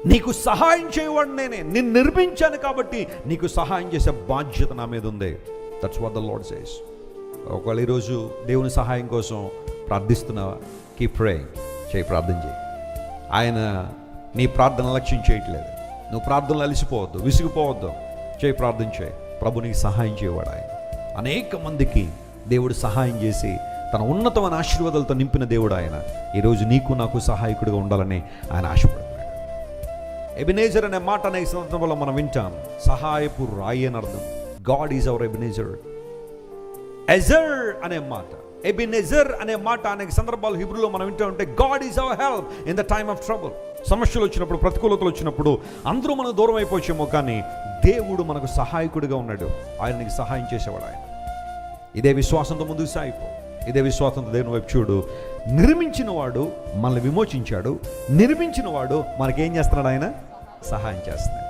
నీకు సహాయం చేయవాడు నేనే, నిన్ను నిర్మించాను కాబట్టి నీకు సహాయం చేసే బాధ్యత నా మీద ఉంది. That's what the lord says. ఒకవేళ ఈరోజు దేవుని సహాయం కోసం ప్రార్థిస్తున్నావా? కీప్ ప్రేయింగ్, చేయి, ప్రార్థన చేయి. ఆయన నీ ప్రార్థన లక్ష్యం చేయట్లేదు. నువ్వు ప్రార్థనలు అలిసిపోవద్దు, విసిగిపోవద్దు. చేయి, ప్రార్థన చేయి. ప్రభు నీకు సహాయం చేయవాడు. ఆయన అనేక మందికి దేవుడు సహాయం చేసి తన ఉన్నతమైన ఆశీర్వాదాలతో నింపిన దేవుడు ఆయన. ఈరోజు నీకు నాకు సహాయకుడిగా ఉండాలని ఆయన ఆశపడుతున్నాడు. ఎబినేజర్ అనే మాట అనేక సందర్భంలో మనం వింటాం. సహాయపు రాయి అని అర్థం. God is our Ebenezer. ఎజర్ అనే మాట, ఎబినెజర్ అనే మాట అనేక సందర్భాలు హిబ్రూలో మనం వింటూ ఉంటే God is hour help in the time of trouble. సమస్యలు వచ్చినప్పుడు, ప్రతికూలతలు వచ్చినప్పుడు అందరూ మనకు దూరం అయిపోవచ్చేమో, కానీ దేవుడు మనకు సహాయకుడిగా ఉన్నాడు. ఆయన నీకు సహాయం చేసేవాడు. ఆయన ఇదే విశ్వాసంతో ముందుకు సాగిపో. ఇదే విశ్వాసంతో దేవుని వైపు చూడు. నిర్మించిన వాడు మనల్ని విమోచించాడు. నిర్మించిన వాడు మనకేం చేస్తున్నాడు? ఆయన సహాయం చేస్తున్నాడు.